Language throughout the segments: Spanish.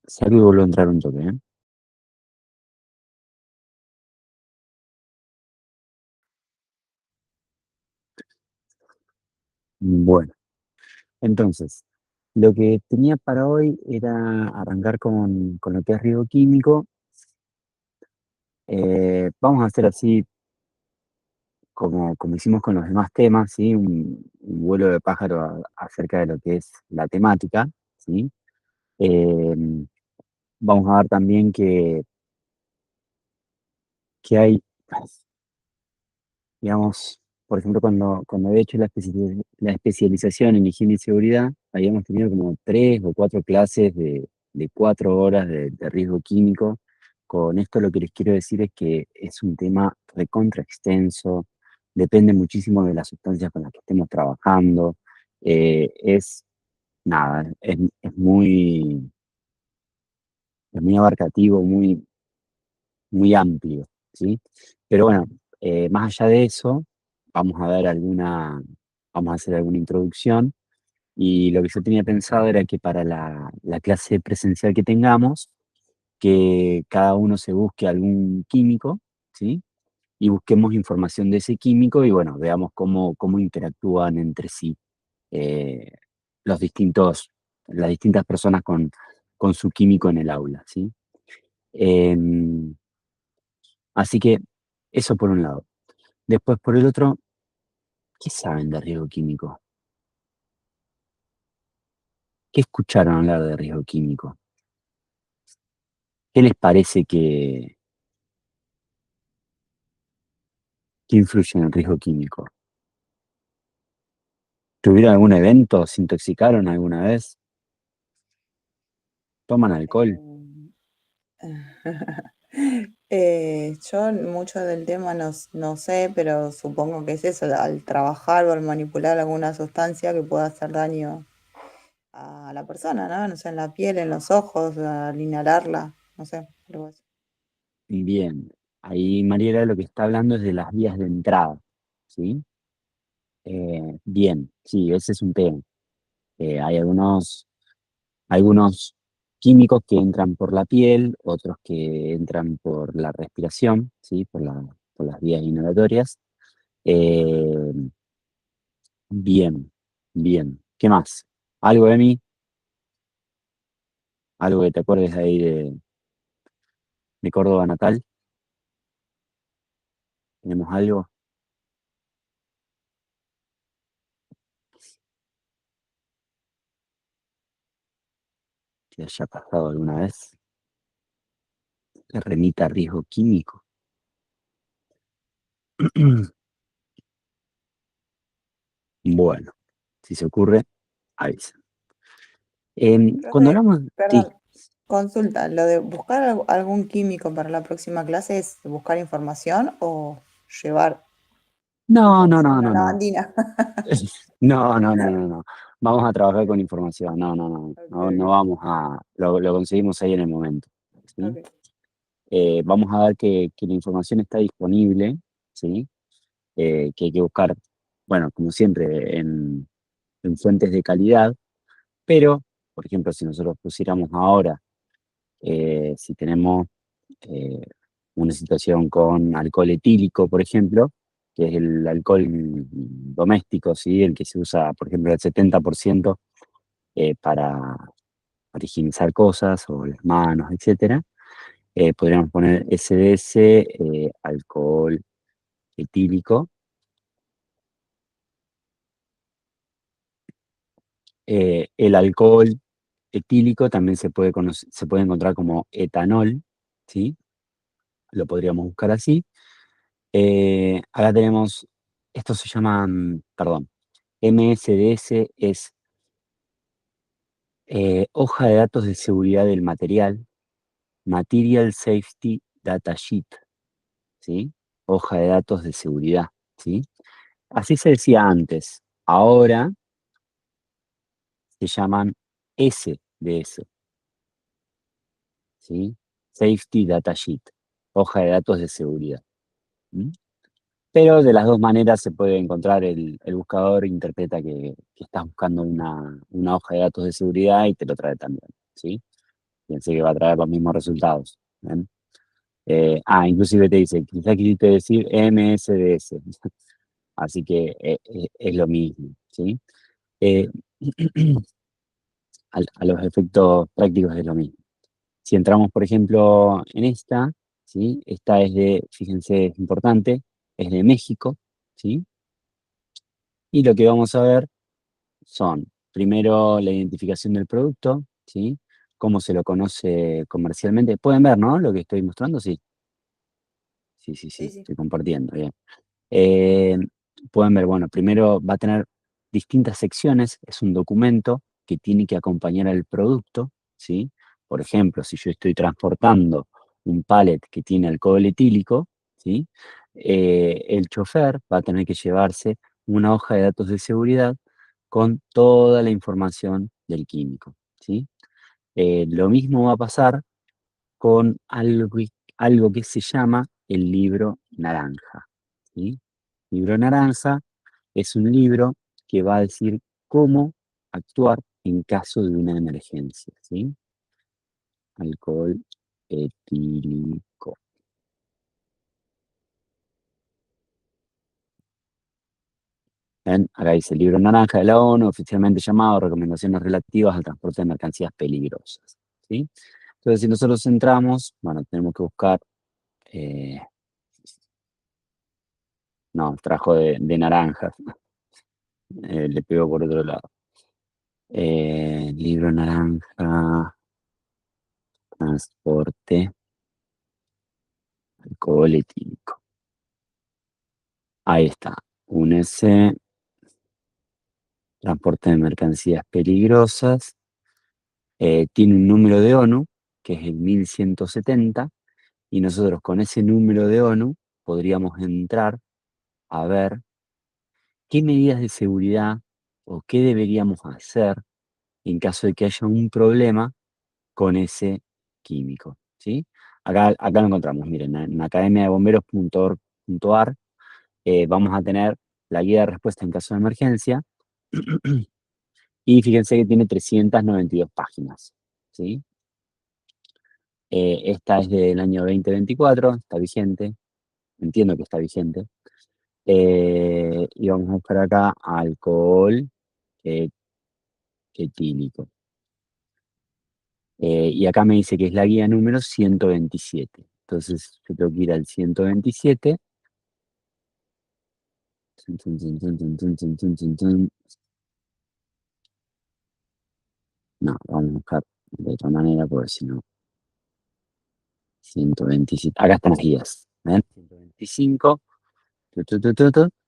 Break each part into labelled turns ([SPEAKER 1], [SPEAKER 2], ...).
[SPEAKER 1] Salgo y vuelvo a entrar un toque, ¿eh? Bueno, entonces, lo que tenía para hoy era arrancar con lo que es riesgo químico. Vamos a hacer así como hicimos con los demás temas, ¿sí? Un vuelo de pájaro acerca de lo que es la temática, ¿sí? Eh, Vamos a ver también que hay, digamos, por ejemplo, cuando he hecho la especialización en higiene y seguridad, habíamos tenido como 3 o 4 clases de 4 horas de riesgo químico. Con esto lo que les quiero decir es que es un tema recontra extenso, depende muchísimo de las sustancias con las que estemos trabajando. Es nada, es muy abarcativo, muy amplio, ¿sí? Pero bueno, más allá de eso, vamos a dar vamos a hacer alguna introducción y lo que yo tenía pensado era que para la clase presencial que tengamos, que cada uno se busque algún químico, ¿sí? Y busquemos información de ese químico y bueno, veamos cómo interactúan entre sí eh, los las distintas personas con su químico en el aula, ¿sí? Em, Así que eso por un lado. Después, por el otro, ¿qué saben de riesgo químico? ¿Qué escucharon hablar de riesgo químico? ¿Qué les parece que influye en el riesgo químico? ¿Tuvieron algún evento? ¿Se intoxicaron alguna vez? ¿Toman alcohol?
[SPEAKER 2] Eh, yo mucho del tema no sé, pero supongo que es eso, al trabajar o al manipular alguna sustancia que pueda hacer daño a la persona, ¿no? No sé, en la piel, en los ojos, al inhalarla, no sé, algo así.
[SPEAKER 1] Bien, ahí Mariela lo que está hablando es de las vías de entrada, ¿sí? Bien, sí, ese es un tema. Hay algunos químicos que entran por la piel, otros que entran por la respiración, ¿sí? Por las vías inhalatorias. Eh, bien, bien. ¿Qué más? ¿Algo de mí? ¿Algo que te acuerdes de ahí de Córdoba natal? ¿Tenemos algo que haya pasado alguna vez que remita a riesgo químico? Bueno, si se ocurre, avisa. Cuando
[SPEAKER 2] Profe,
[SPEAKER 1] hablamos, sí,
[SPEAKER 2] perdón, consulta, ¿lo de buscar algún químico para la próxima clase es buscar información o llevar,
[SPEAKER 1] no,
[SPEAKER 2] tipo,
[SPEAKER 1] no,
[SPEAKER 2] hacer
[SPEAKER 1] no,
[SPEAKER 2] una
[SPEAKER 1] no, no.
[SPEAKER 2] lavandina?
[SPEAKER 1] No, no, no, no, no. Vamos a trabajar con información. No, no, no.
[SPEAKER 2] Ok,
[SPEAKER 1] No, no
[SPEAKER 2] ok,
[SPEAKER 1] vamos lo conseguimos ahí en el momento. ¿Sí?
[SPEAKER 2] ok.
[SPEAKER 1] Vamos a ver que la información está disponible, ¿sí? Que hay que buscar, bueno, como siempre, en fuentes de calidad, pero, por ejemplo, si nosotros pusiéramos ahora, si tenemos eh, una situación con alcohol etílico, por ejemplo, que es el alcohol doméstico, ¿sí? El que se usa, por ejemplo, el 70% eh, para, para higienizar cosas o las manos, etcétera. Podríamos poner SDS, alcohol etílico. El alcohol etílico también se puede encontrar como etanol, ¿sí? Lo podríamos buscar así. Acá tenemos, esto se llama, perdón, MSDS es hoja de datos de seguridad del material, Material Safety Data Sheet, ¿sí? Hoja de datos de seguridad, ¿sí? Así se decía antes. Ahora se llaman SDS, ¿sí? Safety Data Sheet, hoja de datos de seguridad. ¿Mm? Pero de las dos maneras se puede encontrar, el buscador interpreta que estás buscando una hoja de datos de seguridad y te lo trae también, ¿sí? Pensé que va a traer los mismos resultados. ¿Ven? Inclusive te dice, quizás quisiste decir MSDS. Así que es lo mismo, ¿sí? Eh, a los efectos prácticos es lo mismo. Si entramos, por ejemplo, en esta, ¿sí? Esta es de, fíjense, es importante, es de México, ¿sí? Y lo que vamos a ver son, primero, la identificación del producto, ¿sí? Cómo se lo conoce comercialmente. Pueden ver, ¿no? Lo que estoy mostrando, sí. Sí, sí,
[SPEAKER 2] Sí,
[SPEAKER 1] sí,
[SPEAKER 2] sí.
[SPEAKER 1] estoy compartiendo, bien. Eh, Pueden ver, bueno, primero va a tener distintas secciones, es un documento que tiene que acompañar al producto, ¿sí? Por ejemplo, si yo estoy transportando un pallet que tiene alcohol etílico, ¿sí? El chofer va a tener que llevarse una hoja de datos de seguridad con toda la información del químico, ¿sí? Lo mismo va a pasar con algo que se llama el libro naranja, ¿sí? Libro naranja es un libro que va a decir cómo actuar en caso de una emergencia, ¿sí? Alcohol etílico. ¿Ven? Acá dice el libro naranja de la ONU, oficialmente llamado Recomendaciones relativas al transporte de mercancías peligrosas, ¿sí? Entonces, si nosotros entramos, bueno, tenemos que buscar, eh, no, trajo de naranjas, le pego por otro lado. Libro naranja, transporte, alcohol etílico. Ahí está. UNESE, transporte de mercancías peligrosas. Tiene un número de ONU, que es el 1170, y nosotros con ese número de ONU podríamos entrar a ver qué medidas de seguridad o qué deberíamos hacer en caso de que haya un problema con ese químico, ¿sí? Acá lo encontramos, miren, en academiadebomberos.org.ar vamos a tener la guía de respuesta en caso de emergencia y fíjense que tiene 392 páginas, ¿sí? Esta es del año 2024, está vigente, entiendo que está vigente. Y vamos a buscar acá alcohol eh, etílico. Y acá me dice que es la guía número 127. Entonces yo tengo que ir al 127. Tun, tun, tun, tun, tun, tun, tun, tun, tun, tun. No, vamos a buscar de otra manera porque si no. 127. Acá están las guías. ¿Ven? 125,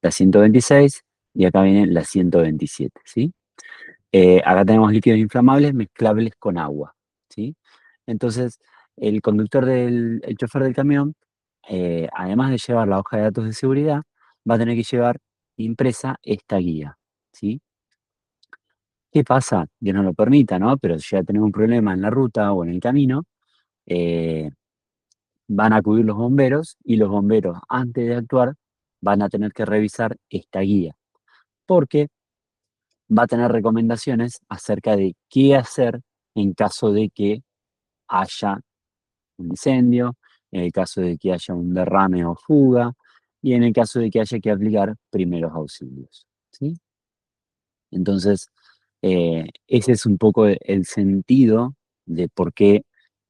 [SPEAKER 1] la 126 y acá viene la 127, ¿sí? Acá tenemos líquidos inflamables mezclables con agua, ¿sí? Entonces, el chofer del camión, además de llevar la hoja de datos de seguridad, va a tener que llevar impresa esta guía, ¿sí? ¿Qué pasa? Dios no lo permita, ¿no? Pero si ya tenemos un problema en la ruta o en el camino, eh, van a acudir los bomberos y los bomberos, antes de actuar, van a tener que revisar esta guía, porque va a tener recomendaciones acerca de qué hacer en caso de que haya un incendio, en el caso de que haya un derrame o fuga, y en el caso de que haya que aplicar primeros auxilios, ¿sí? Entonces, ese es un poco el sentido de por qué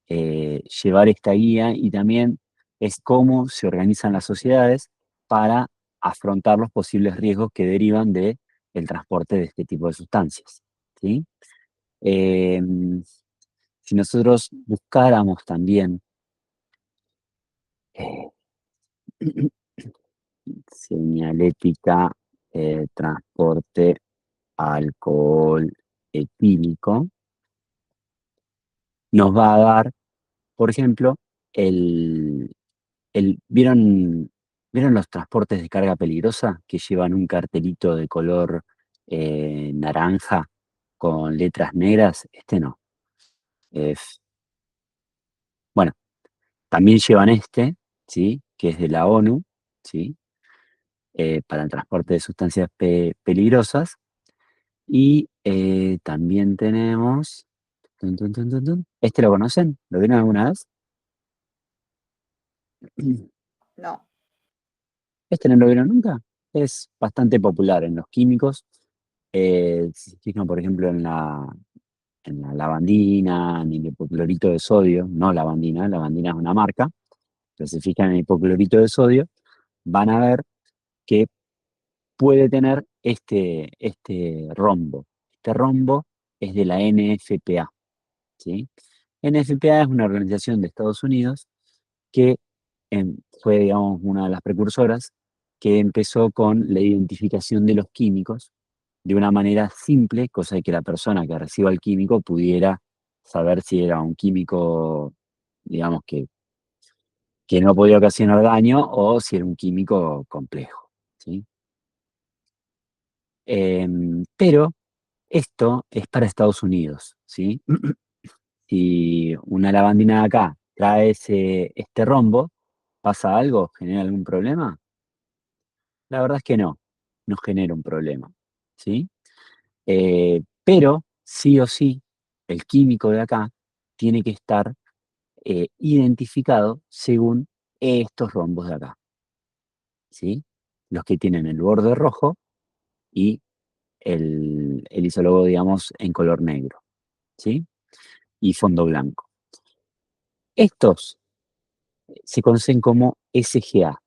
[SPEAKER 1] llevar esta guía y también es cómo se organizan las sociedades para afrontar los posibles riesgos que derivan de el transporte de este tipo de sustancias, ¿sí? Eh, si nosotros buscáramos también eh, señalética, transporte, alcohol etílico, nos va a dar, por ejemplo, ¿vieron los transportes de carga peligrosa que llevan un cartelito de color naranja con letras negras? Este no. Es, bueno, también llevan este, ¿sí? Que es de la ONU, ¿sí? Para el transporte de sustancias peligrosas. Y también tenemos Tun, tun, tun, tun, tun. ¿Este lo conocen? ¿Lo vieron alguna vez?
[SPEAKER 2] No.
[SPEAKER 1] ¿Este no lo vieron nunca? Es bastante popular en los químicos. Si se fijan, por ejemplo, en la lavandina, en el hipoclorito de sodio, no lavandina es una marca, pero si se fijan en el hipoclorito de sodio, van a ver que puede tener este rombo. Este rombo es de la NFPA, ¿sí? NFPA es una organización de Estados Unidos que fue, digamos, una de las precursoras que empezó con la identificación de los químicos de una manera simple, cosa de que la persona que reciba el químico pudiera saber si era un químico, digamos, que no podía ocasionar daño o si era un químico complejo, ¿sí? Pero esto es para Estados Unidos, ¿sí? Si una lavandina de acá trae este rombo, ¿pasa algo? ¿Genera algún problema? La verdad es que no, no genera un problema, ¿sí? Pero sí o sí, el químico de acá tiene que estar identificado según estos rombos de acá, ¿sí? Los que tienen el borde rojo y el isólogo, digamos, en color negro, ¿sí? Y fondo blanco. Estos se conocen como SGA,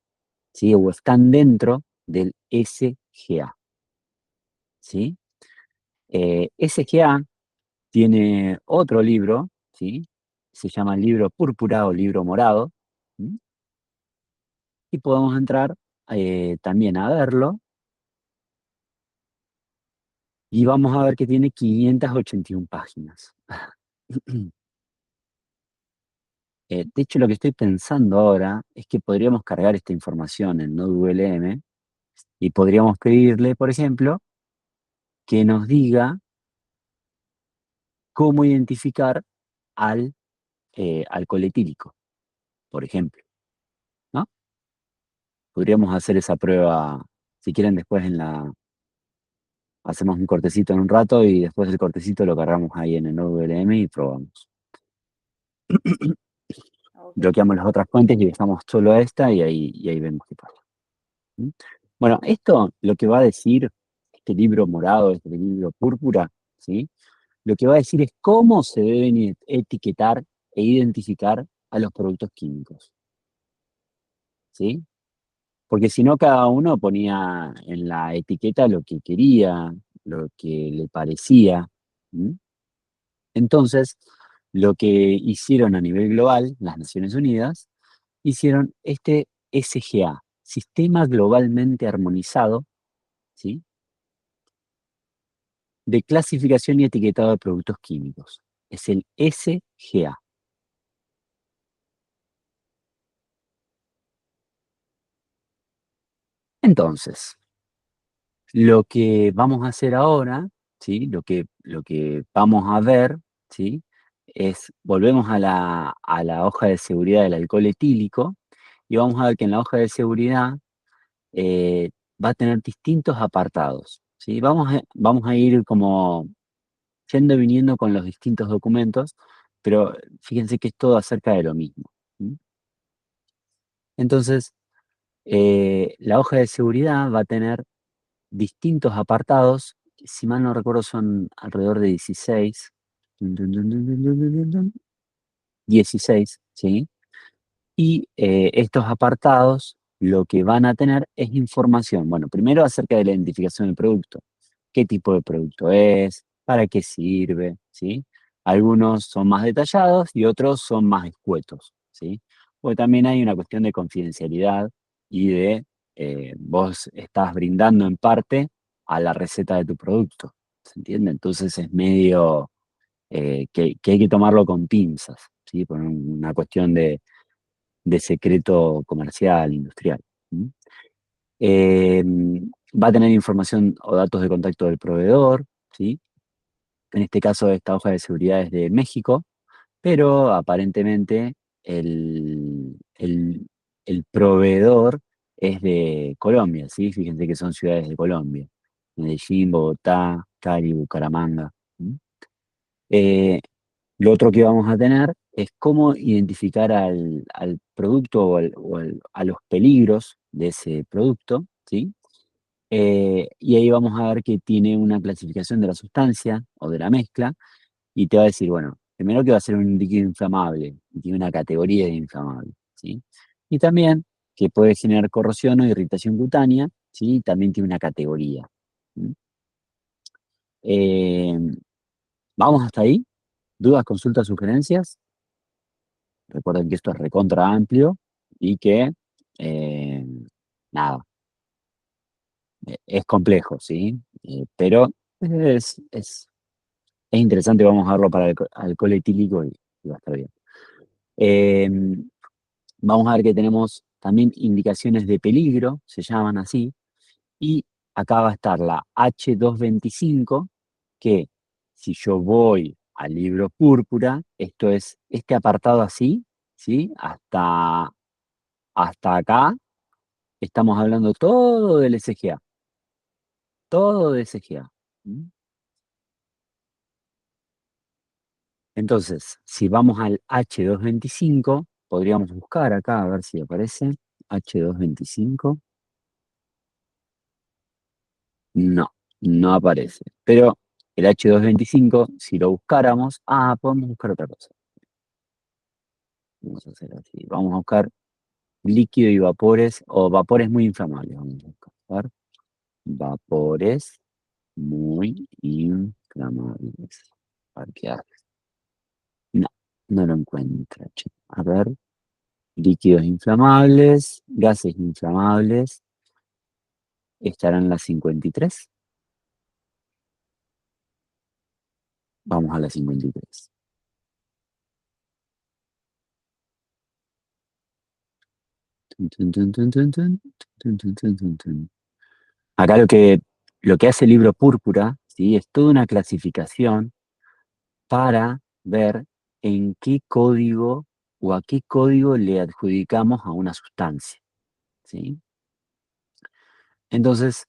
[SPEAKER 1] ¿sí? O están dentro del SGA, ¿sí? SGA tiene otro libro, ¿sí? Se llama el libro púrpura o libro morado, ¿sí? Y podemos entrar también a verlo y vamos a ver que tiene 581 páginas. De hecho, lo que estoy pensando ahora es que podríamos cargar esta información en Node LM y podríamos pedirle, por ejemplo, que nos diga cómo identificar al alcohol etílico, por ejemplo, ¿no? Podríamos hacer esa prueba, si quieren, después hacemos un cortecito en un rato y después del cortecito lo cargamos ahí en el Node LM y probamos.
[SPEAKER 2] Ok.
[SPEAKER 1] Bloqueamos las otras fuentes y dejamos solo esta y ahí vemos qué pasa. ¿Mm? Bueno, esto lo que va a decir este libro morado, este libro púrpura, ¿sí? Lo que va a decir es cómo se deben etiquetar e identificar a los productos químicos, ¿sí? Porque si no, cada uno ponía en la etiqueta lo que quería, lo que le parecía. ¿Mm? Entonces, lo que hicieron a nivel global, las Naciones Unidas, hicieron este SGA, Sistema Globalmente Armonizado, ¿sí? De clasificación y etiquetado de productos químicos. Es el SGA. Entonces, lo que vamos a hacer ahora, ¿sí? Lo que vamos a ver, ¿sí? Volvemos a la hoja de seguridad del alcohol etílico y vamos a ver que en la hoja de seguridad eh, va a tener distintos apartados, ¿sí? Vamos a ir como yendo y viniendo con los distintos documentos, pero fíjense que es todo acerca de lo mismo. ¿Sí? Entonces, la hoja de seguridad va a tener distintos apartados, si mal no recuerdo son alrededor de 16, 16, ¿sí? Y estos apartados lo que van a tener es información, bueno, primero acerca de la identificación del producto, qué tipo de producto es, para qué sirve, ¿sí? Algunos son más detallados y otros son más escuetos, ¿sí? Porque también hay una cuestión de confidencialidad y de vos estás brindando en parte a la receta de tu producto, ¿se entiende? Entonces es medio que hay que tomarlo con pinzas, ¿sí? Por una cuestión de secreto comercial, industrial. ¿Mm? Eh, Va a tener información o datos de contacto del proveedor, ¿sí? En este caso, esta hoja de seguridad es de México, pero aparentemente el proveedor es de Colombia, ¿sí? Fíjense que son ciudades de Colombia. Medellín, Bogotá, Cali, Bucaramanga. ¿Mm? Lo otro que vamos a tener es cómo identificar al producto a los peligros de ese producto, ¿sí? Y ahí vamos a ver que tiene una clasificación de la sustancia o de la mezcla y te va a decir, bueno, primero que va a ser un líquido inflamable y tiene una categoría de inflamable, ¿sí? Y también que puede generar corrosión o irritación cutánea, ¿sí? Y también tiene una categoría. ¿Sí? Eh, ¿Vamos hasta ahí? ¿Dudas, consultas, sugerencias? Recuerden que esto es recontra amplio y que, eh, nada, es complejo, ¿sí? Pero es interesante, vamos a verlo para el alcohol etílico y va a estar bien. Eh, Vamos a ver que tenemos también indicaciones de peligro, se llaman así, y acá va a estar la H225, que si yo voy al libro púrpura, esto es este apartado así, ¿sí? Hasta acá estamos hablando todo del SGA, todo de SGA. ¿Mm? Entonces, si vamos al H225, podríamos buscar acá a ver si aparece H225. No, no aparece. Pero el H225, si lo buscáramos, podemos buscar otra cosa. Vamos a hacer así. Vamos a buscar líquido y vapores, o vapores muy inflamables. Vamos a buscar vapores muy inflamables. A ver qué hace. No, no lo encuentra. Che. A ver, líquidos inflamables, gases inflamables, estarán las 53. Vamos a las 53. Tun, tun, tun, tun, tun, tun, tun, tun, tun, tun, tun. Acá lo que hace el libro Púrpura, ¿sí? Es toda una clasificación para ver en qué código o a qué código le adjudicamos a una sustancia, ¿sí? Entonces,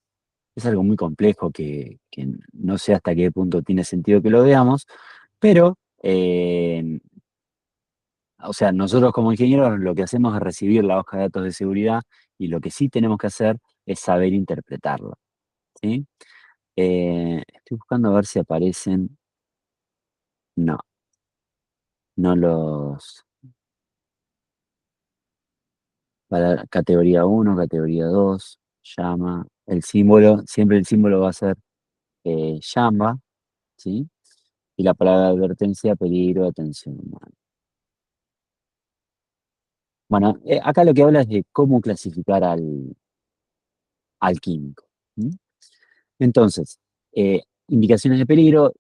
[SPEAKER 1] es algo muy complejo que no sé hasta qué punto tiene sentido que lo veamos, pero, o sea, nosotros como ingenieros lo que hacemos es recibir la hoja de datos de seguridad y lo que sí tenemos que hacer es saber interpretarla, ¿sí? Estoy buscando a ver si aparecen. No, no los. Para categoría uno, categoría 2, llama. El símbolo, siempre el símbolo va a ser llama, ¿sí? Y la palabra advertencia, peligro, atención. Bueno, acá lo que habla es de cómo clasificar al químico. ¿Sí? Entonces, indicaciones de peligro,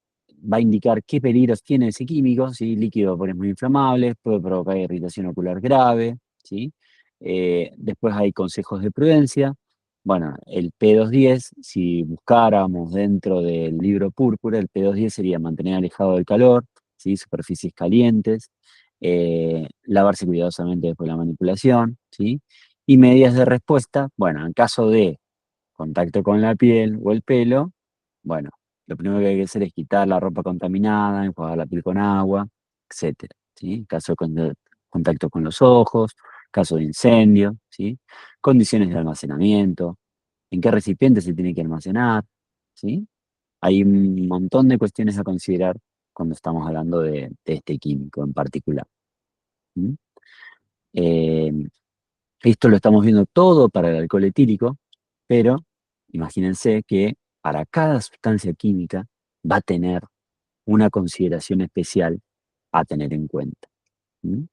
[SPEAKER 1] va a indicar qué peligros tiene ese químico, ¿sí? Líquido de vapores muy inflamables, puede provocar irritación ocular grave, ¿sí? Después hay consejos de prudencia. Bueno, el P210, si buscáramos dentro del libro púrpura, el P210 sería mantener alejado del calor, ¿sí? Superficies calientes, lavarse cuidadosamente después de la manipulación, ¿sí? Y medidas de respuesta, bueno, en caso de contacto con la piel o el pelo, bueno, lo primero que hay que hacer es quitar la ropa contaminada, enjuagar la piel con agua, etcétera, ¿sí? Caso de contacto con los ojos, caso de incendio, ¿sí? Condiciones de almacenamiento, en qué recipiente se tiene que almacenar, ¿sí? Hay un montón de cuestiones a considerar cuando estamos hablando de este químico en particular. ¿Sí? Eh, Esto lo estamos viendo todo para el alcohol etílico, pero imagínense que para cada sustancia química va a tener una consideración especial a tener en cuenta. ¿Mm?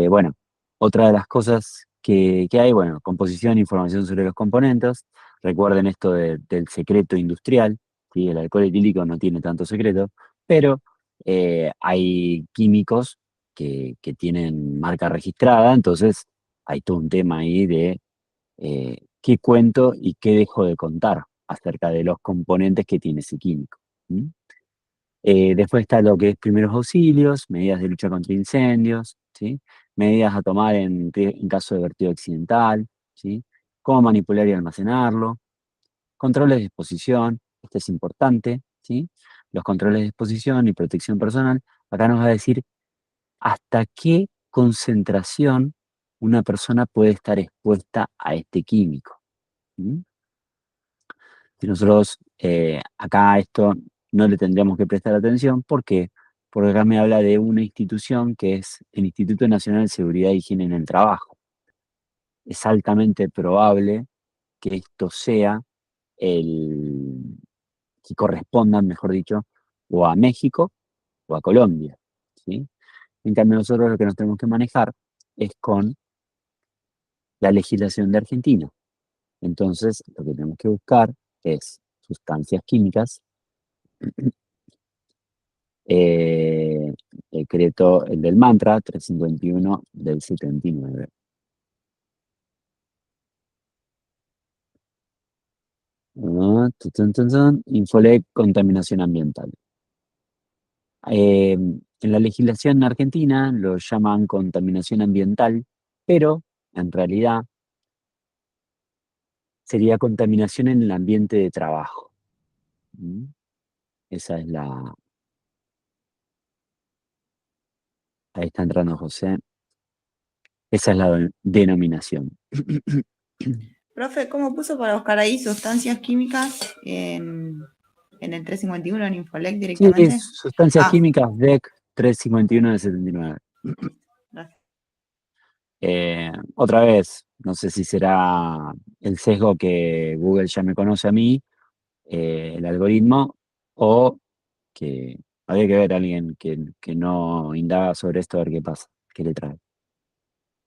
[SPEAKER 1] Bueno, otra de las cosas que hay, bueno, composición e información sobre los componentes. Recuerden esto del secreto industrial, ¿sí? El alcohol etílico no tiene tanto secreto, pero hay químicos que tienen marca registrada, entonces hay todo un tema ahí de qué cuento y qué dejo de contar acerca de los componentes que tiene ese químico. ¿Mm? Después está lo que es primeros auxilios, medidas de lucha contra incendios, ¿sí? Medidas a tomar en caso de vertido accidental, ¿sí? Cómo manipular y almacenarlo, controles de exposición, este es importante, ¿sí? Los controles de exposición y protección personal Acá nos va a decir hasta qué concentración una persona puede estar expuesta a este químico. ¿Mm? Si nosotros acá a esto no le tendríamos que prestar atención, ¿por qué? Porque acá me habla de una institución que es el Instituto Nacional de Seguridad e Higiene en el Trabajo. Es altamente probable que esto sea el que correspondan, mejor dicho, o a México o a Colombia, ¿sí? En cambio, nosotros lo que nos tenemos que manejar es con la legislación de Argentina. Entonces, lo que tenemos que buscar es sustancias químicas, eh, decreto, el del mantra 351 del 79. Infolec, contaminación ambiental. En la legislación argentina lo llaman contaminación ambiental, pero en realidad sería contaminación en el ambiente de trabajo. ¿Mm? Esa es la... Ahí está entrando José. Esa es la denominación.
[SPEAKER 2] Profe, ¿cómo puso para buscar ahí sustancias químicas en el 351 en Infolec
[SPEAKER 1] Sí,
[SPEAKER 2] directamente?
[SPEAKER 1] sustancias
[SPEAKER 2] Ah,
[SPEAKER 1] químicas DEC 351 de 79.
[SPEAKER 2] gracias.
[SPEAKER 1] Otra vez, no sé si será el sesgo que Google ya me conoce a mí, el algoritmo, o que habría que ver a alguien que no indaga sobre esto a ver qué pasa, qué le trae.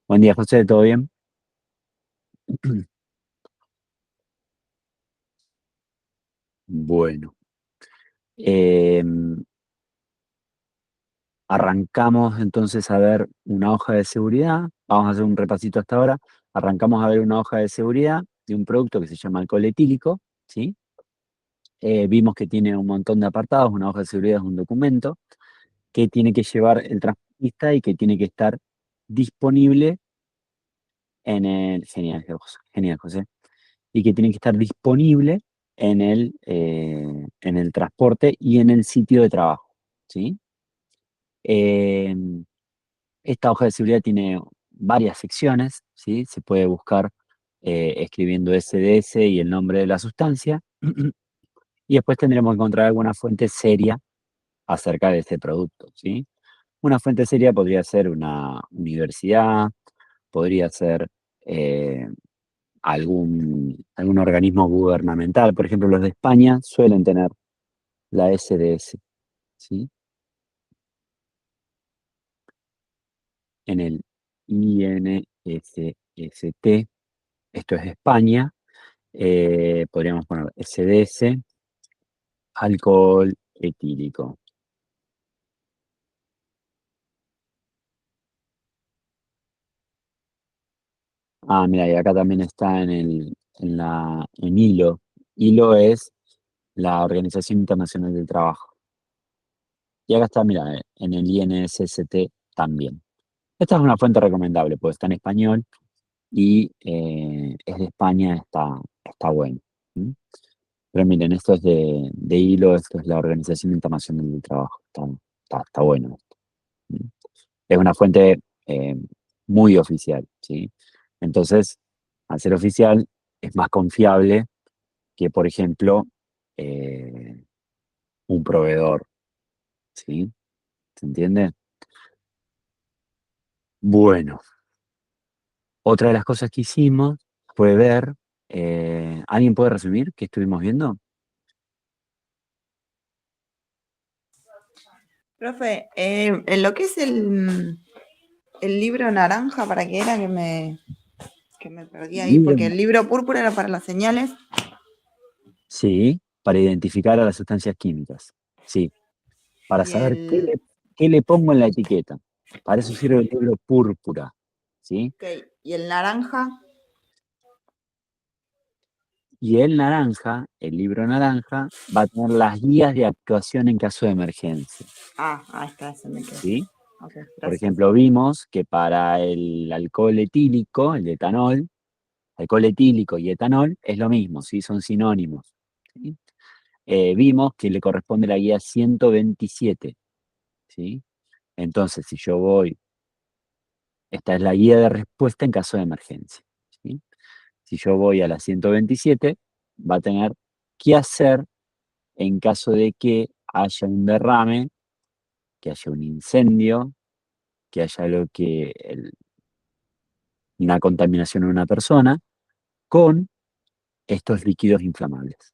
[SPEAKER 1] Buen día, José, ¿todo bien? Bueno, eh, arrancamos entonces a ver una hoja de seguridad. Vamos a hacer un repasito hasta ahora. Arrancamos a ver una hoja de seguridad de un producto que se llama alcohol etílico, ¿sí? Vimos que tiene un montón de apartados. Una hoja de seguridad es un documento que tiene que llevar el transportista y que tiene que estar disponible en el... Genial, genial, José. Y que tiene que estar disponible en el transporte y en el sitio de trabajo, ¿sí? Eh, Esta hoja de seguridad tiene varias secciones, ¿sí? Se puede buscar escribiendo SDS y el nombre de la sustancia. Y después tendremos que encontrar alguna fuente seria acerca de este producto, ¿sí? Una fuente seria podría ser una universidad, podría ser eh, algún organismo gubernamental. Por ejemplo, los de España suelen tener la SDS, ¿sí? En el INSST, esto es de España, podríamos poner SDS, alcohol etílico. Ah, mira, y acá también está en ILO. ILO es la Organización Internacional del Trabajo. Y acá está, mira, en el INSST también. Esta es una fuente recomendable, pues está en español y es de España, está bueno. ¿Mm? Pero miren, esto es de ILO, esto es la Organización Internacional del Trabajo. Está bueno. ¿Mm? Es una fuente muy oficial, ¿sí? Entonces, al ser oficial, es más confiable que, por ejemplo, eh, un proveedor, ¿sí? ¿Se entiende? Bueno, otra de las cosas que hicimos fue ver, ¿alguien puede resumir qué estuvimos viendo?
[SPEAKER 2] Profe, en lo que es el libro naranja, ¿para qué era que me perdí ahí?
[SPEAKER 1] Libro.
[SPEAKER 2] Porque el libro púrpura era para las señales.
[SPEAKER 1] Sí, para identificar a las sustancias químicas. Sí, para
[SPEAKER 2] Y
[SPEAKER 1] saber
[SPEAKER 2] el,
[SPEAKER 1] qué le pongo en la etiqueta. Para eso sirve el libro púrpura, ¿sí?
[SPEAKER 2] ok, y el naranja.
[SPEAKER 1] Y el libro naranja, va a tener las guías de actuación en caso de emergencia,
[SPEAKER 2] Ah, ahí está, se me quedó.
[SPEAKER 1] ¿sí?
[SPEAKER 2] Ok,
[SPEAKER 1] Por
[SPEAKER 2] gracias.
[SPEAKER 1] ejemplo, vimos que para el alcohol etílico, el etanol, alcohol etílico y etanol es lo mismo, ¿sí? Son sinónimos, ¿sí? Vimos que le corresponde la guía 127, ¿sí? Entonces, si yo voy, esta es la guía de respuesta en caso de emergencia, ¿sí? Si yo voy a la 127, va a tener qué hacer en caso de que haya un derrame, que haya un incendio, que haya una contaminación en una persona con estos líquidos inflamables.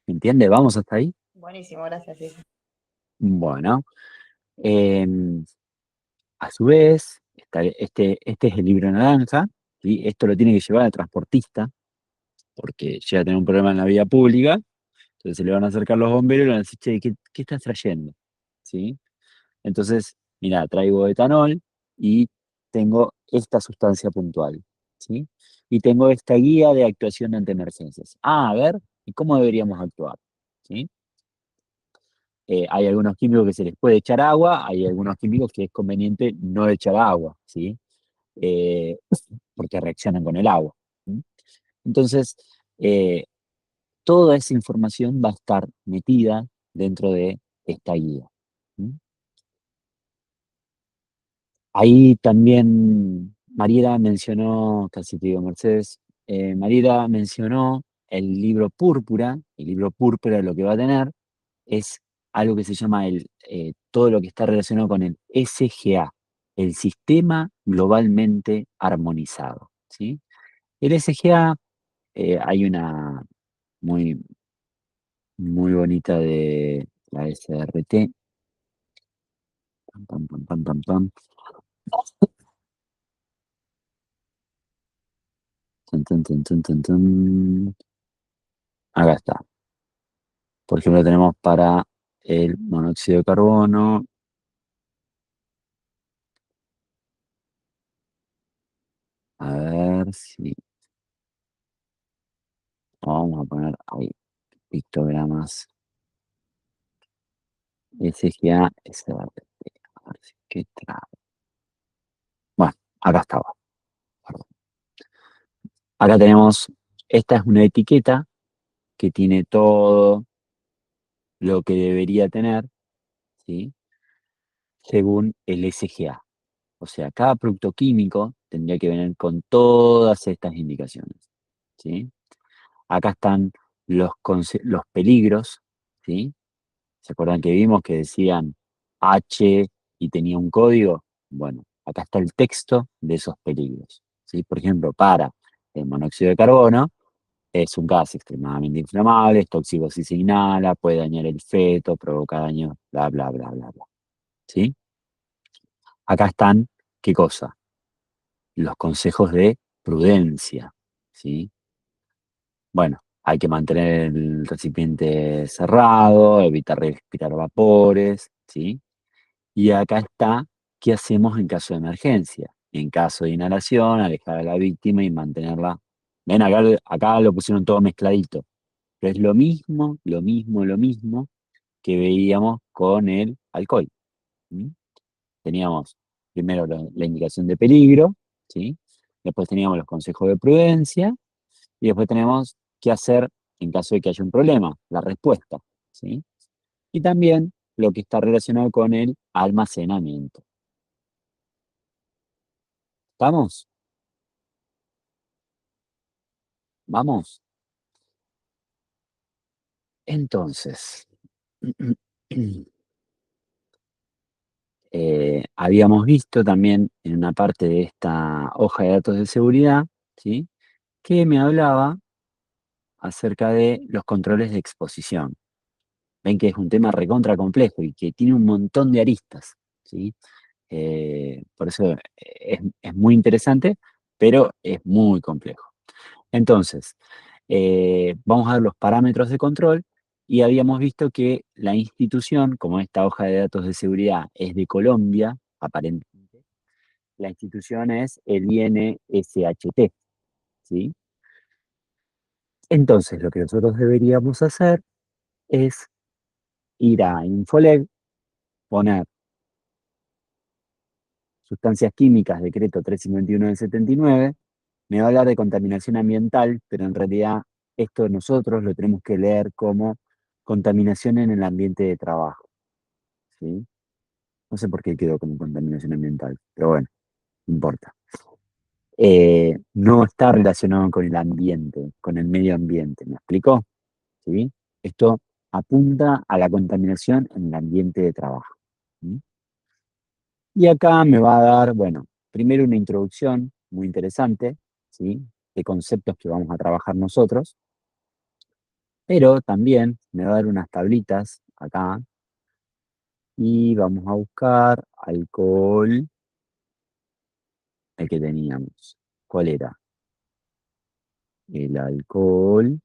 [SPEAKER 1] ¿Me entiende? ¿Vamos hasta ahí?
[SPEAKER 2] Buenísimo, gracias, sí.
[SPEAKER 1] Bueno, em, a su vez, este es el libro naranja, ¿sí? Esto lo tiene que llevar al transportista, porque llega a tener un problema en la vía pública, entonces se le van a acercar los bomberos y le van a decir, che, ¿qué estás trayendo? ¿Sí? Entonces, mira, traigo etanol y tengo esta sustancia puntual, ¿sí? Y tengo esta guía de actuación ante emergencias. Ah, a ver, ¿y cómo deberíamos actuar? ¿Sí? Hay algunos químicos que se les puede echar agua, hay algunos químicos que es conveniente no echar agua, ¿sí? Eh, porque reaccionan con el agua. ¿Sí? Entonces, eh, toda esa información va a estar metida dentro de esta guía. ¿Sí? Ahí también Mariela mencionó, casi te digo Mercedes, Mariela mencionó el libro púrpura lo que va a tener es algo que se llama todo lo que está relacionado con el SGA, el Sistema Globalmente Armonizado, ¿sí? El SGA, hay una muy, muy bonita de la SRT, pam, pam, pam, pam, pam, pam. Tun, tun, tun, tun, tun, tun. Acá está. Por ejemplo, tenemos para el monóxido de carbono. A ver si vamos a poner ahí pictogramas. SGA, SRT. A ver si qué trae. Bueno, acá estaba. Perdón. Acá tenemos, esta es una etiqueta que tiene todo lo que debería tener, ¿sí? Según el SGA. O sea, cada producto químico tendría que venir con todas estas indicaciones, ¿sí? Acá están los peligros, ¿sí? ¿Se acuerdan que vimos que decían H y tenía un código? Bueno, acá está el texto de esos peligros, ¿sí? Por ejemplo, para el monóxido de carbono, es un gas extremadamente inflamable, es tóxico si se inhala, puede dañar el feto, provoca daño, bla, bla, bla, bla, bla, ¿sí? Acá están, ¿qué cosa? Los consejos de prudencia, ¿sí? Bueno, hay que mantener el recipiente cerrado, evitar respirar vapores, ¿sí? Y acá está, ¿qué hacemos en caso de emergencia? En caso de inhalación, alejar a la víctima y mantenerla. Ven, acá lo pusieron todo mezcladito, pero es lo mismo, lo mismo, lo mismo que veíamos con el alcohol. ¿Sí? Teníamos primero la indicación de peligro, ¿sí? Después teníamos los consejos de prudencia y después tenemos qué hacer en caso de que haya un problema, la respuesta, ¿sí? Y también lo que está relacionado con el almacenamiento. ¿Estamos? ¿Vamos? Entonces, habíamos visto también en una parte de esta hoja de datos de seguridad, ¿sí? Que me hablaba acerca de los controles de exposición. Ven que es un tema recontra complejo y que tiene un montón de aristas, ¿sí? Por eso es muy interesante, pero es muy complejo. Entonces, vamos a ver los parámetros de control y habíamos visto que la institución, como esta hoja de datos de seguridad es de Colombia, aparentemente, la institución es el INSHT, ¿sí? Entonces, lo que nosotros deberíamos hacer es ir a Infoleg, poner sustancias químicas, decreto 351 del 79, me va a hablar de contaminación ambiental, pero en realidad esto nosotros lo tenemos que leer como contaminación en el ambiente de trabajo. ¿sí? No sé por qué quedó como contaminación ambiental, pero bueno, no importa. No está relacionado con el ambiente, con el medio ambiente, ¿me explico? ¿Sí? Esto apunta a la contaminación en el ambiente de trabajo. ¿Sí? Y acá me va a dar, bueno, primero una introducción muy interesante, ¿sí? De conceptos que vamos a trabajar nosotros, pero también me va a dar unas tablitas acá y vamos a buscar alcohol, el que teníamos. ¿Cuál era? El alcohol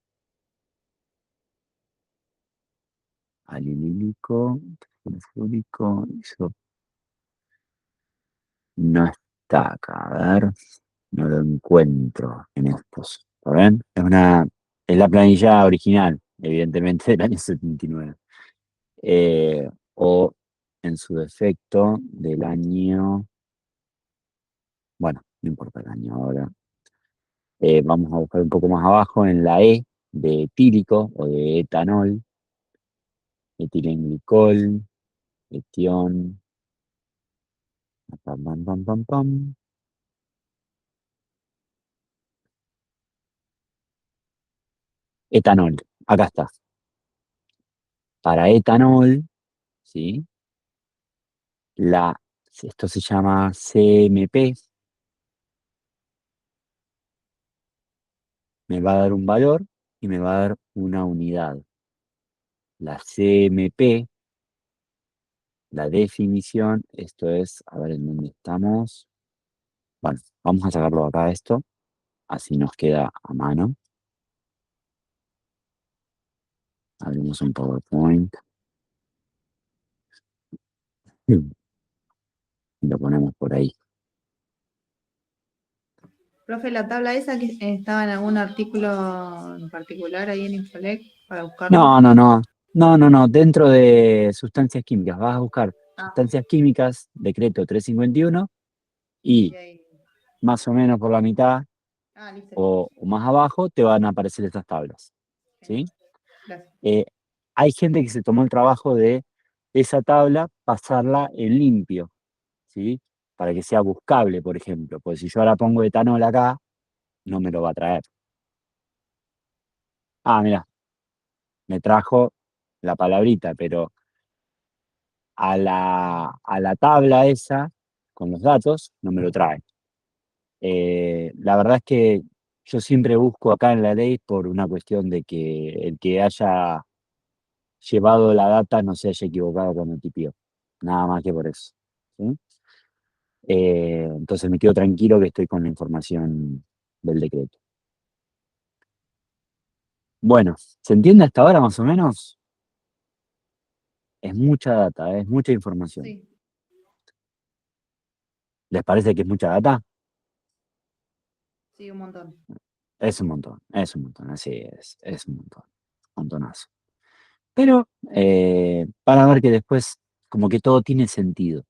[SPEAKER 1] alilílico, sulfúrico, no está acá, a ver, no lo encuentro en estos. ¿Lo ven? Es la planilla original, evidentemente, del año 79. O en su defecto del año, bueno, no importa el año ahora. Vamos a buscar un poco más abajo en la E de etílico o de etanol, etilenglicol, etión, pam, pam, pam, pam, pam. Etanol, acá está. Para etanol, ¿sí? La, esto se llama CMP, me va a dar un valor y me va a dar una unidad. La CMP, la definición, esto es, a ver en dónde estamos. Bueno, vamos a sacarlo acá esto, así nos queda a mano. Abrimos un PowerPoint y lo ponemos por ahí.
[SPEAKER 2] Profe, la tabla esa que estaba en algún artículo en particular ahí en Infolec para buscarlo.
[SPEAKER 1] No, no, no, no, no, no, dentro de sustancias químicas, vas a buscar
[SPEAKER 2] Ah,
[SPEAKER 1] sustancias químicas, decreto 351,
[SPEAKER 2] y
[SPEAKER 1] y
[SPEAKER 2] ahí.
[SPEAKER 1] más o menos por la mitad
[SPEAKER 2] Ah, listo, listo.
[SPEAKER 1] o más abajo te van a aparecer estas tablas,
[SPEAKER 2] Genial.
[SPEAKER 1] ¿sí?
[SPEAKER 2] Gracias.
[SPEAKER 1] Eh, Hay gente que se tomó el trabajo de esa tabla pasarla en limpio, ¿sí? Para que sea buscable, por ejemplo, porque si yo ahora pongo etanol acá, no me lo va a traer. Ah, mira, me trajo la palabrita, pero a la tabla esa, con los datos, no me lo trae. La verdad es que yo siempre busco acá en la ley por una cuestión de que el que haya llevado la data no se haya equivocado cuando tipió. Nada más que por eso. ¿Sí? Entonces me quedo tranquilo que estoy con la información del decreto. Bueno, ¿se entiende hasta ahora más o menos? Es mucha data, es mucha información.
[SPEAKER 2] Sí,
[SPEAKER 1] ¿Les parece que es mucha data?
[SPEAKER 2] sí, un montón.
[SPEAKER 1] Es un montón, así es un montón, montonazo. Pero para ver que después como que todo tiene sentido,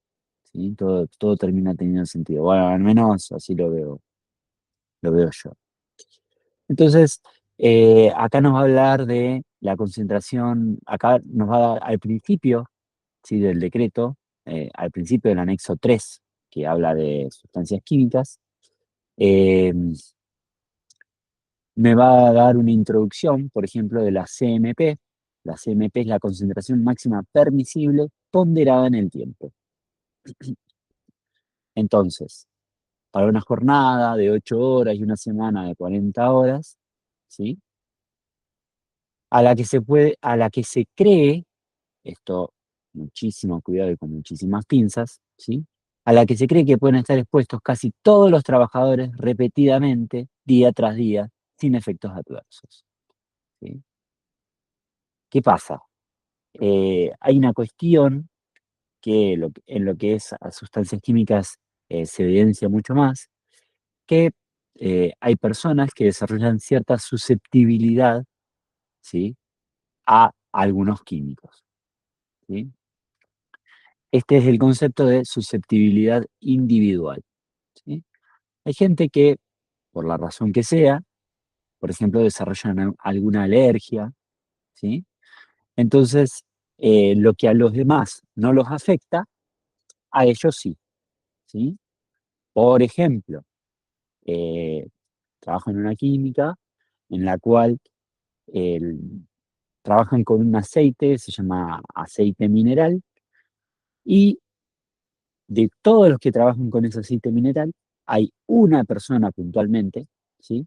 [SPEAKER 1] ¿sí? Todo termina teniendo sentido. Bueno, al menos así lo veo yo. Entonces, acá nos va a hablar de la concentración, acá nos va a dar al principio, ¿sí? Del decreto, al principio del anexo 3 que habla de sustancias químicas, eh, me va a dar una introducción, por ejemplo, de la CMP. La CMP es la concentración máxima permisible ponderada en el tiempo. Entonces, para una jornada de 8 horas y una semana de 40 horas, ¿sí? A la que se cree, esto muchísimo cuidado y con muchísimas pinzas, ¿sí? A la que se cree que pueden estar expuestos casi todos los trabajadores repetidamente, día tras día, sin efectos adversos, ¿sí? ¿Qué pasa? Hay una cuestión que en lo que es a sustancias químicas se evidencia mucho más, que hay personas que desarrollan cierta susceptibilidad, ¿sí? A algunos químicos, ¿sí? Este es el concepto de susceptibilidad individual, ¿sí? Hay gente que, por la razón que sea, por ejemplo, desarrollan alguna alergia, ¿sí? Entonces, lo que a los demás no los afecta, a ellos sí, ¿sí? Por ejemplo, eh, trabajo en una química en la cual el- trabajan con un aceite, se llama aceite mineral, y de todos los que trabajan con ese aceite mineral, hay una persona puntualmente, ¿sí?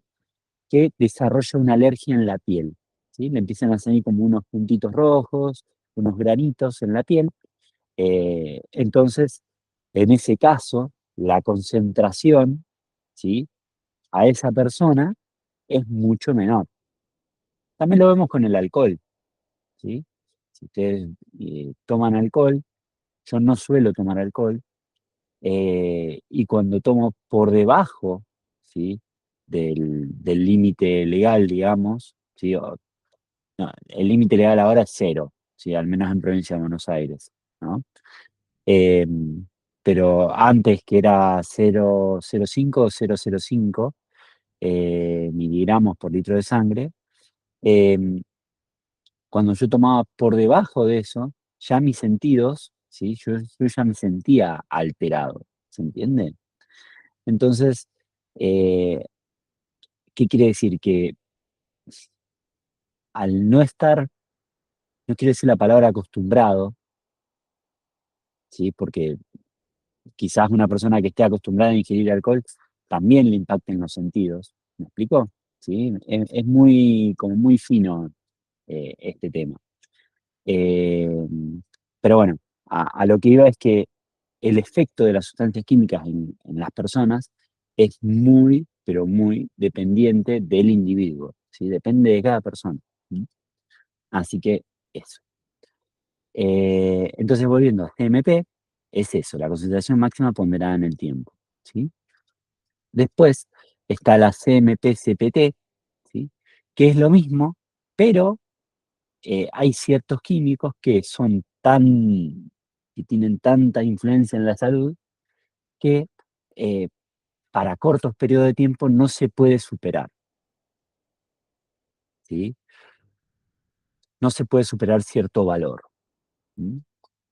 [SPEAKER 1] Que desarrolla una alergia en la piel, ¿sí? Le empiezan a salir como unos puntitos rojos, unos granitos en la piel. Entonces, en ese caso, la concentración, ¿sí? A esa persona es mucho menor. También lo vemos con el alcohol, ¿sí? Si ustedes toman alcohol, yo no suelo tomar alcohol, y cuando tomo por debajo, ¿sí? Del límite legal, digamos, ¿sí? No, el límite legal ahora es cero, ¿sí? Al menos en provincia de Buenos Aires, ¿no? Eh, pero antes que era 0,05 o 0,05 miligramos por litro de sangre, eh, cuando yo tomaba por debajo de eso, ya mis sentidos, ¿sí? Yo ya me sentía alterado, ¿se entiende? Entonces, eh, ¿qué quiere decir? Que al no estar, no quiero decir la palabra acostumbrado, ¿sí? Porque quizás una persona que esté acostumbrada a ingerir alcohol también le impacten los sentidos. ¿Me explico? ¿Sí? Es muy, como muy fino este tema. Eh, pero bueno, a lo que iba es que el efecto de las sustancias químicas en las personas es muy, pero muy dependiente del individuo, ¿sí? Depende de cada persona. ¿Sí? Así que eso. Entonces, volviendo a CMP, es eso, la concentración máxima ponderada en el tiempo. ¿Sí? Después está la CMP-CPT, ¿sí? Que es lo mismo, pero hay ciertos químicos que tienen tanta influencia en la salud que eh, para cortos periodos de tiempo no se puede superar, ¿sí? No se puede superar cierto valor. ¿Sí?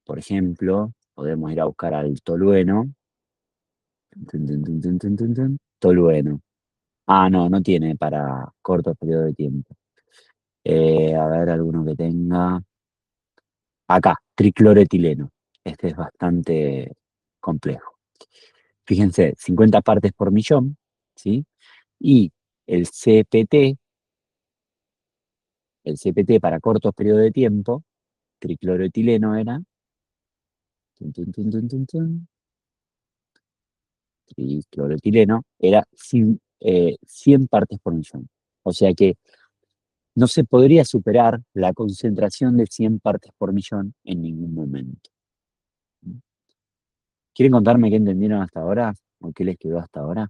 [SPEAKER 1] Por ejemplo, podemos ir a buscar al tolueno. Tolueno. Ah, no, no tiene para cortos periodos de tiempo. A ver, alguno que tenga. Acá, tricloretileno. Este es bastante complejo. Fíjense, 50 partes por millón, ¿sí? Y el CPT, el CPT para cortos periodos de tiempo, tricloretileno era, tun, tun, tun, tun, tun, tun, tricloretileno era 100 partes por millón. O sea que no se podría superar la concentración de 100 partes por millón en ningún momento. ¿Quieren contarme qué entendieron hasta ahora o qué les quedó hasta ahora?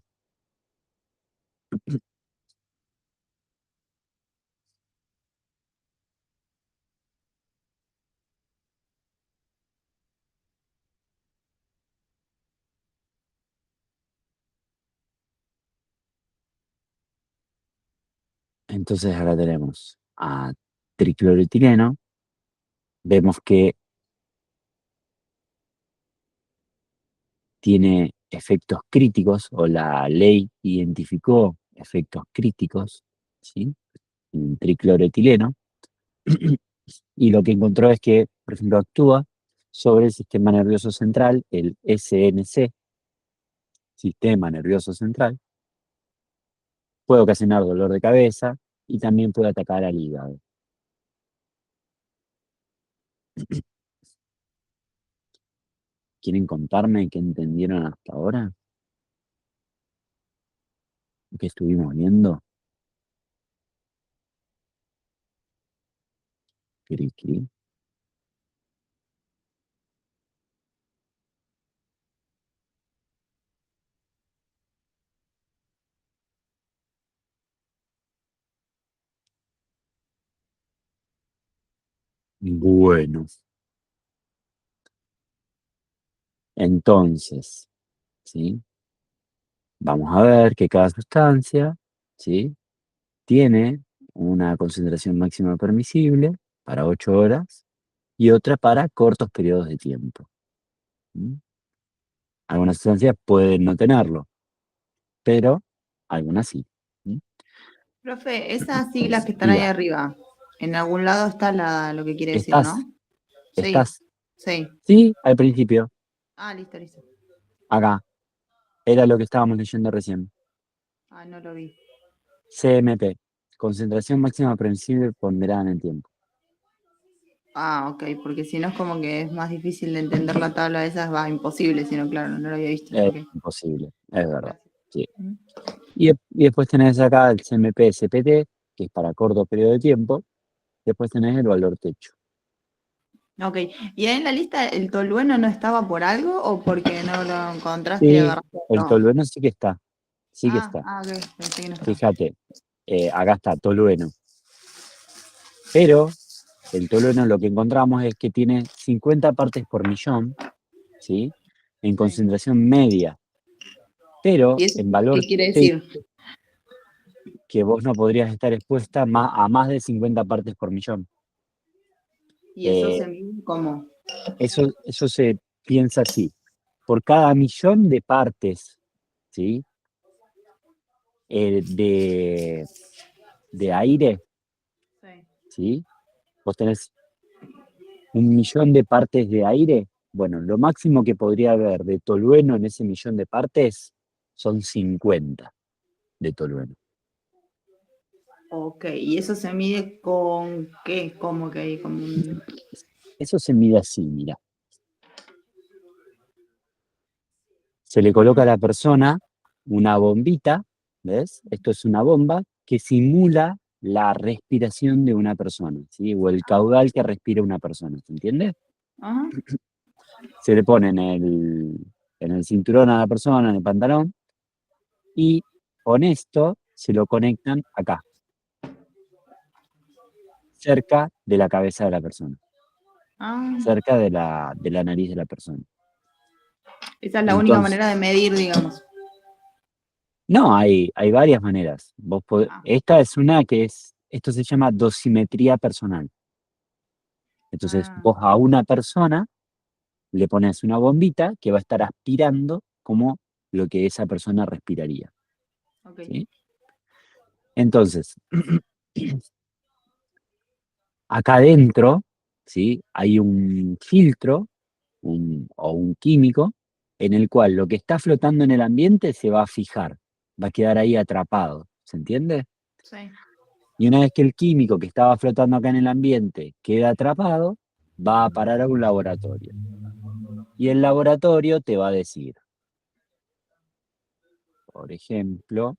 [SPEAKER 1] Entonces ahora tenemos a tricloretileno, vemos que tiene efectos críticos o la ley identificó efectos críticos, ¿sí? En tricloretileno, y lo que encontró es que, por ejemplo, actúa sobre el sistema nervioso central, el SNC, sistema nervioso central, puede ocasionar dolor de cabeza y también puede atacar al hígado. ¿Quieren contarme qué entendieron hasta ahora? ¿Qué estuvimos viendo? Cri, cri. Bueno, entonces, ¿sí? Vamos a ver que cada sustancia, ¿sí? Tiene una concentración máxima permisible para 8 horas y otra para cortos periodos de tiempo. ¿Mm? Algunas sustancias pueden no tenerlo, pero algunas sí. ¿Mm?
[SPEAKER 2] Profe, esas siglas que están ahí
[SPEAKER 1] Diga,
[SPEAKER 2] arriba, en algún lado está lo que quiere decir,
[SPEAKER 1] ¿estás?
[SPEAKER 2] ¿no? Sí,
[SPEAKER 1] ¿Estás?
[SPEAKER 2] sí.
[SPEAKER 1] Sí, al principio,
[SPEAKER 2] Ah, listo, listo.
[SPEAKER 1] acá, era lo que estábamos leyendo recién.
[SPEAKER 2] Ah, no lo vi.
[SPEAKER 1] CMP, concentración máxima permisible ponderada en el tiempo.
[SPEAKER 2] Ah, ok, porque si no es como que es más difícil de entender la tabla de esas, va, imposible, si no, claro, no lo había visto.
[SPEAKER 1] Es
[SPEAKER 2] Ok,
[SPEAKER 1] imposible, es verdad.
[SPEAKER 2] gracias.
[SPEAKER 1] Sí.
[SPEAKER 2] Mm.
[SPEAKER 1] Y después tenés acá el CMP SPT, que es para corto periodo de tiempo. Después tenés el valor techo.
[SPEAKER 2] Ok, ¿y ahí en la lista el tolueno no estaba por algo o porque no lo encontraste y
[SPEAKER 1] Sí,
[SPEAKER 2] agarraste
[SPEAKER 1] el
[SPEAKER 2] otro?
[SPEAKER 1] tolueno sí que está. Sí que está.
[SPEAKER 2] Ok, pensé que no estaba.
[SPEAKER 1] Fíjate, acá está tolueno. Pero el tolueno lo que encontramos es que tiene 50 partes por millón, ¿sí? En
[SPEAKER 2] Sí.
[SPEAKER 1] concentración media. Pero
[SPEAKER 2] ¿Y eso
[SPEAKER 1] en
[SPEAKER 2] qué
[SPEAKER 1] valor
[SPEAKER 2] quiere
[SPEAKER 1] techo,
[SPEAKER 2] decir?
[SPEAKER 1] que vos no podrías estar expuesta a más de 50 partes por millón.
[SPEAKER 2] ¿Y eso
[SPEAKER 1] Eh,
[SPEAKER 2] se mide cómo?
[SPEAKER 1] eso se piensa así. Por cada millón de partes, ¿sí? Eh, de, de aire,
[SPEAKER 2] Sí.
[SPEAKER 1] ¿sí? Vos tenés 1 millón de partes de aire. Bueno, lo máximo que podría haber de tolueno en ese millón de partes son 50 de tolueno.
[SPEAKER 2] Ok, ¿y eso se mide con qué? ¿Cómo que hay? Con
[SPEAKER 1] Eso se mide así, mira. Se le coloca a la persona una bombita, ¿ves? Esto es una bomba que simula la respiración de una persona, ¿sí? O el caudal que respira una persona, ¿se entiende?
[SPEAKER 2] Ajá.
[SPEAKER 1] Se le pone en el cinturón a la persona, en el pantalón, y con esto se lo conectan acá, cerca de la cabeza de la persona,
[SPEAKER 2] Ah,
[SPEAKER 1] cerca de la nariz de la persona.
[SPEAKER 2] esa es la única
[SPEAKER 1] Entonces,
[SPEAKER 2] manera de medir, digamos.
[SPEAKER 1] no, hay varias maneras.
[SPEAKER 2] Ah,
[SPEAKER 1] Esta es una esto se llama dosimetría personal. Entonces,
[SPEAKER 2] ah,
[SPEAKER 1] vos a una persona le pones una bombita que va a estar aspirando como lo que esa persona respiraría,
[SPEAKER 2] ok.
[SPEAKER 1] ¿sí? Entonces, acá adentro, ¿sí? Hay un filtro o un químico en el cual lo que está flotando en el ambiente se va a fijar, va a quedar ahí atrapado, ¿se entiende?
[SPEAKER 2] Sí.
[SPEAKER 1] Y una vez que el químico que estaba flotando acá en el ambiente queda atrapado, va a parar a un laboratorio. Y el laboratorio te va a decir, por ejemplo,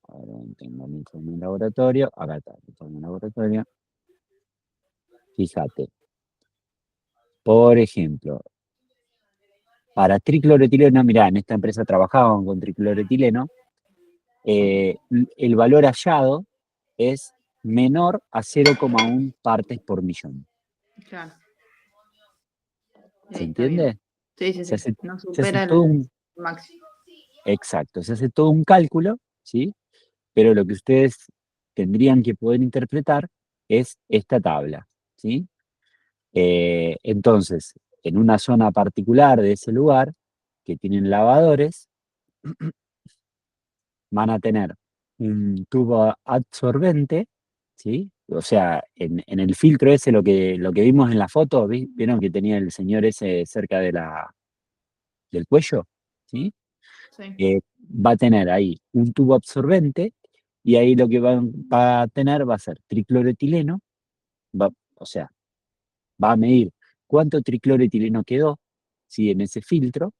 [SPEAKER 1] a ver, ¿dónde tengo el informe del laboratorio? Acá está el informe del laboratorio. Fíjate, por ejemplo, para tricloretileno, mirá, en esta empresa trabajaban con tricloretileno, el valor hallado es menor a 0,1 partes por millón.
[SPEAKER 2] Claro.
[SPEAKER 1] ¿Se
[SPEAKER 2] Ahí está bien.
[SPEAKER 1] entiende?
[SPEAKER 2] Sí, sí,
[SPEAKER 1] Se
[SPEAKER 2] sí.
[SPEAKER 1] hace,
[SPEAKER 2] No
[SPEAKER 1] se hace
[SPEAKER 2] supera
[SPEAKER 1] todo
[SPEAKER 2] el
[SPEAKER 1] un,
[SPEAKER 2] máximo.
[SPEAKER 1] exacto, se hace todo un cálculo, ¿sí? Pero lo que ustedes tendrían que poder interpretar es esta tabla, ¿sí? Entonces, en una zona particular de ese lugar, que tienen lavadores, van a tener un tubo absorbente, ¿sí? O sea, en el filtro ese, lo que vimos en la foto, ¿vieron que tenía el señor ese cerca del cuello? ¿Sí?
[SPEAKER 2] Sí.
[SPEAKER 1] Va a tener ahí un tubo absorbente y ahí lo que va a tener va a ser tricloretileno, o sea, va a medir cuánto tricloretileno quedó, ¿sí? En ese filtro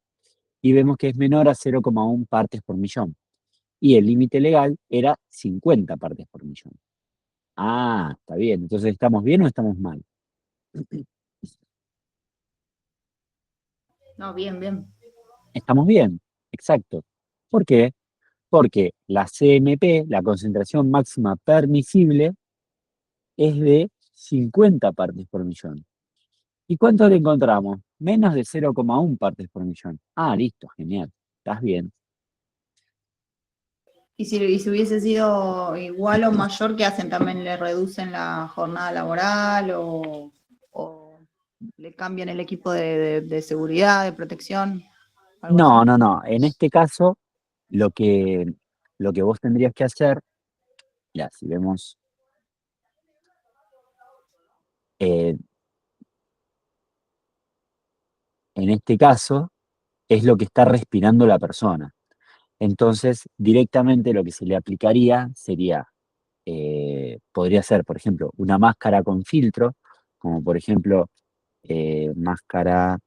[SPEAKER 1] y vemos que es menor a 0,1 partes por millón. Y el límite legal era 50 partes por millón. Ah, está bien. Entonces, ¿estamos bien o estamos mal?
[SPEAKER 2] No, bien, bien.
[SPEAKER 1] Estamos bien, exacto. ¿Por qué? Porque la CMP, la concentración máxima permisible, es de 50 partes por millón. ¿Y cuánto le encontramos? Menos de 0,1 partes por millón. Ah, listo, genial. Estás bien.
[SPEAKER 2] Y si hubiese sido igual o mayor, ¿qué hacen? ¿También le reducen la jornada laboral o... le cambian el equipo de seguridad, de protección, algo
[SPEAKER 1] No,
[SPEAKER 2] así.
[SPEAKER 1] no, no. En este caso, lo que, lo que vos tendrías que hacer, ya, si vemos, eh, en este caso, es lo que está respirando la persona. Entonces, directamente lo que se le aplicaría sería, podría ser, por ejemplo, una máscara con filtro, como por ejemplo, máscara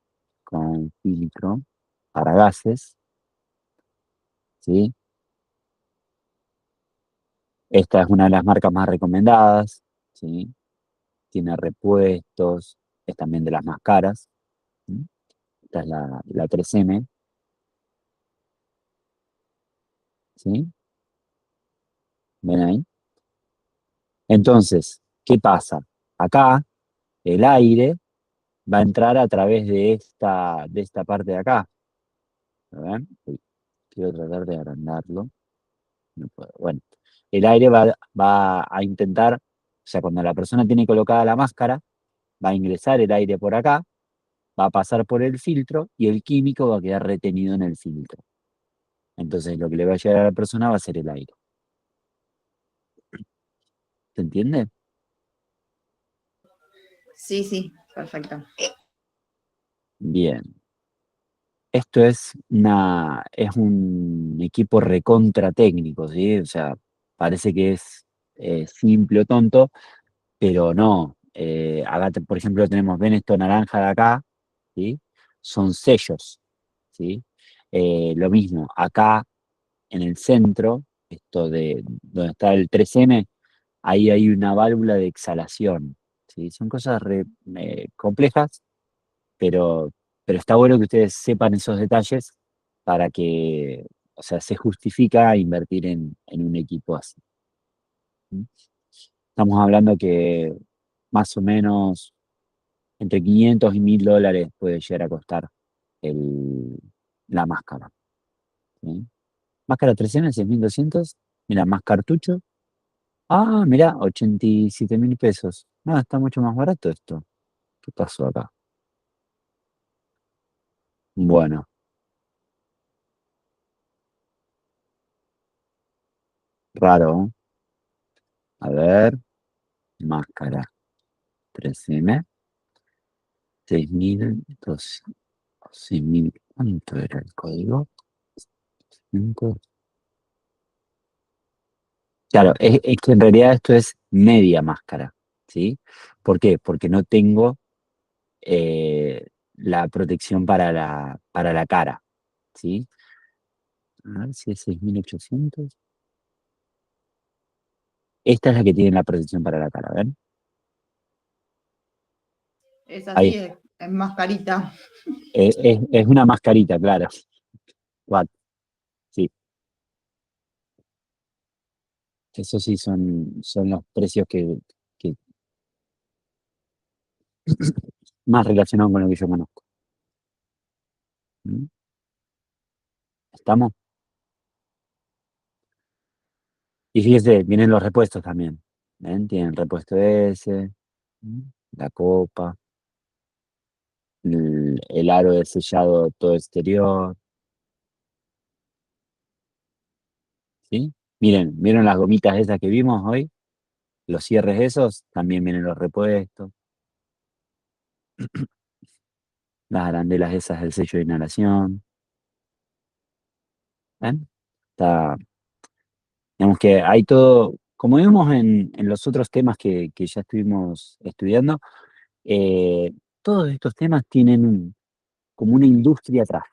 [SPEAKER 1] con filtro para gases, ¿sí? Esta es una de las marcas más recomendadas, ¿sí? Tiene repuestos, es también de las más caras, ¿sí? Esta es la 3M, ¿sí? ¿Ven ahí? Entonces, ¿qué pasa? Acá el aire va a entrar a través de esta parte de acá. ¿Ven? Uy, quiero tratar de agrandarlo. No puedo. Bueno, el aire va a intentar, o sea, cuando la persona tiene colocada la máscara, va a ingresar el aire por acá, va a pasar por el filtro y el químico va a quedar retenido en el filtro. Entonces lo que le va a llegar a la persona va a ser el aire. ¿Se entiende?
[SPEAKER 2] Sí, sí, perfecto.
[SPEAKER 1] Bien. Esto es un equipo recontra técnico, ¿sí? O sea, parece que es simple o tonto, pero no. Acá, por ejemplo, tenemos, ven esto naranja de acá, ¿sí? Son sellos, ¿sí? Lo mismo, acá en el centro, esto de donde está el 3M, ahí hay una válvula de exhalación, ¿sí? Son cosas complejas, pero está bueno que ustedes sepan esos detalles para que, o sea, se justifica invertir en un equipo así. ¿Mm? Estamos hablando que más o menos entre 500 y 1000 dólares puede llegar a costar el, la máscara. ¿Sí? Máscara 3M, 6200. Mira, más cartucho. Ah, mira, 87.000 pesos. No, está mucho más barato esto. ¿Qué pasó acá? Bueno, raro, ¿eh? A ver, máscara 3M, 6200, 6000, ¿cuánto era el código? 5. Claro, es que en realidad esto es media máscara, ¿sí? ¿Por qué? Porque no tengo la protección para la cara, ¿sí? A ver si es 6800. Esta es la que tiene la protección para la cara, ¿ven?
[SPEAKER 2] Es
[SPEAKER 1] Ahí
[SPEAKER 2] así,
[SPEAKER 1] está.
[SPEAKER 2] es mascarita.
[SPEAKER 1] Es una mascarita, claro. What? Sí, eso sí son los precios que más relacionados con lo que yo conozco. ¿Mm? ¿Estamos? Y fíjese, vienen los repuestos también. ¿Ven? Tienen repuesto ese, ¿mm? La copa, el aro de sellado todo exterior, ¿sí? Miren, ¿vieron las gomitas esas que vimos hoy? Los cierres esos, también vienen los repuestos. Las arandelas esas del sello de inhalación. ¿Ven? Está, digamos que hay todo, como vimos en los otros temas que ya estuvimos estudiando, todos estos temas tienen como una industria atrás,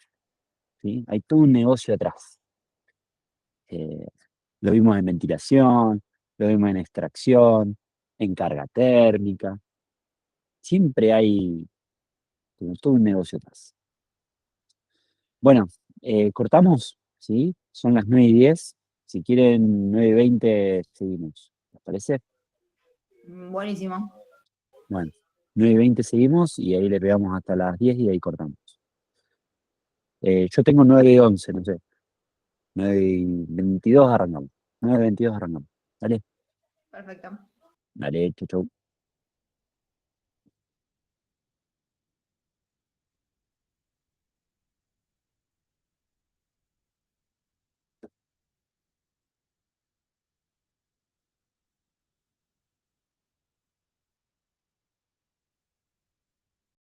[SPEAKER 1] ¿sí? Hay todo un negocio atrás. Eh, lo vimos en ventilación, lo vimos en extracción, en carga térmica. Siempre hay como todo un negocio atrás. Bueno, cortamos, ¿sí? Son las 9:10. Si quieren 9:20 seguimos. ¿Les parece?
[SPEAKER 2] Buenísimo.
[SPEAKER 1] Bueno, 9:20 seguimos y ahí le pegamos hasta las 10 y ahí cortamos. Yo tengo 9:11, no sé. 9:22 arrancamos. 9:22 arrancamos. Dale,
[SPEAKER 2] Perfecto.
[SPEAKER 1] dale, chau, chau.